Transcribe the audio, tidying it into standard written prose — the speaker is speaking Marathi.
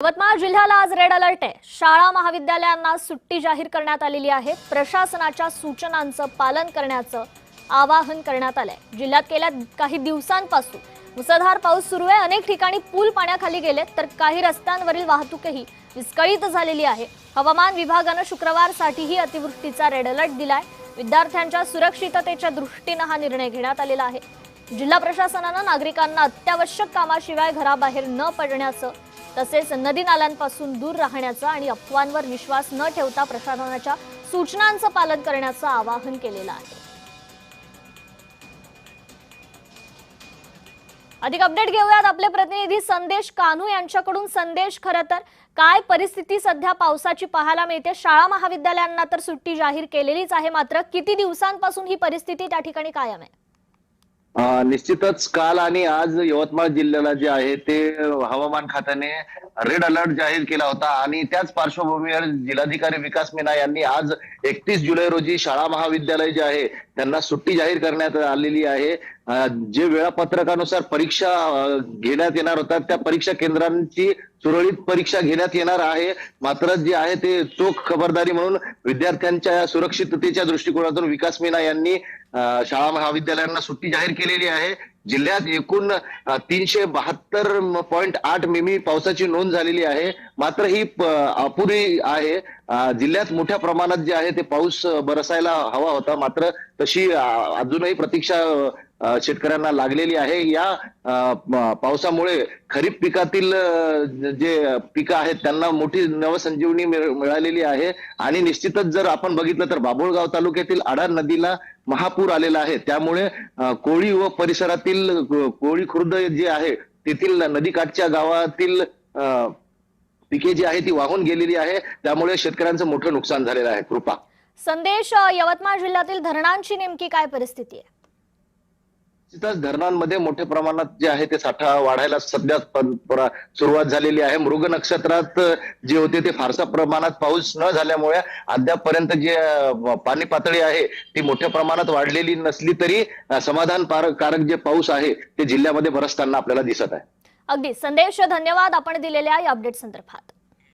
यवतमाळ जिल्ह्याला आज रेड अलर्ट आहे। शाळा महाविद्यालयांना सुट्टी जाहीर करण्यात आलेली आहे। प्रशासनाच्या सूचनांचं पालन करण्याचं आवाहन करण्यात आलंय। जिल्ह्यात गेल्या काही दिवसांपासून मुसळधार पाऊस सुरू आहे। अनेक ठिकाणी पूल पाण्याखाली गेलेत, तर काही रस्त्यांवरील वाहतूकही विस्कळीत झालेली आहे। हवामान विभागाने शुक्रवारसाठीही अतिवृष्टीचा रेड अलर्ट दिलाय। विद्यार्थ्यांच्या सुरक्षिततेच्या दृष्टीने हा निर्णय घेण्यात आलेला आहे। जिल्हा प्रशासनाने नागरिकांना अत्यावश्यक कामाशिवाय घराबाहेर न पडण्याचं तसेच नदी नाल्यांपासून दूर राहण्याचं आणि अफवांवर विश्वास न ठेवता प्रशासनाच्या सूचनांचं पालन करण्याचं आवाहन केलेलं आहे। अधिक अपडेट घेऊयात आपले प्रतिनिधी संदेश कान्हू यांच्याकडून। संदेश, खरं तर काय परिस्थिती सध्या पावसाची पाहायला मिळते? शाळा महाविद्यालयांना तर सुट्टी जाहीर केलेलीच आहे, मात्र किती दिवसांपासून ही परिस्थिती त्या ठिकाणी कायम आहे? निश्चितच काल आणि आज यवतमाळ जिल्ह्याला जे आहे ते हवामान खात्याने रेड अलर्ट जाहीर केला होता आणि त्याच पार्श्वभूमीवर जिल्हाधिकारी विकास मीना यांनी आज 31 जुलै रोजी शाळा महाविद्यालय जे आहे त्यांना सुट्टी जाहीर करण्यात आलेली आहे। जे वेळापत्रकानुसार परीक्षा घेण्यात येणार होत्या त्या परीक्षा केंद्रांची सुरळीत परीक्षा घेण्यात येणार आहे, मात्र जे आहे ते चोख खबरदारी म्हणून विद्यार्थ्यांच्या सुरक्षिततेच्या दृष्टिकोनातून विकास मीना यांनी शाळा महाविद्यालयांना सुट्टी जाहीर केलेली आहे। जिल्ह्यात एकूण 372.8 मिमी पावसाची नोंद झालेली आहे, मात्र ही अपुरी आहे। जिल्ह्यात मोठ्या प्रमाणात जे आहे ते पाऊस बरसायला हवा होता, मात्र तशी अजूनही प्रतीक्षा शेतकऱ्यांना लागलेली आहे। या पावसामुळे खरीप पिकातील जे पिकं आहेत त्यांना मोठी नवसंजीवनी मिळालेली आहे आणि निश्चितच जर आपण बघितलं तर बाभुळगाव तालुक्यातील आडार नदीला महापूर आलेला आहे। त्यामुळे कोळी व परिसरातील कोळी खुर्द जे आहे तेथील नदीकाठच्या गावातील पिके जी आहे ती वाहून गेलेली आहे, त्यामुळे शेतकऱ्यांचं मोठं नुकसान झालेलं आहे। कृपा संदेश, यवतमाळ जिल्ह्यातील धरणांची नेमकी काय परिस्थिती आहे? निश्चितच धरणांमध्ये मोठ्या प्रमाणात जे आहे ते साठा वाढायला सध्या सुरुवात झालेली आहे। मृग नक्षत्रात जे होते ते फारसा प्रमाणात पाऊस न झाल्यामुळे अद्यापपर्यंत जे पाणी पातळी आहे ती मोठ्या प्रमाणात वाढलेली नसली तरी समाधानकारक जे पाऊस आहे ते जिल्ह्यामध्ये बरसताना आपल्याला दिसत आहे। अगदी संदेश, धन्यवाद आपण दिलेल्या या अपडेट संदर्भात।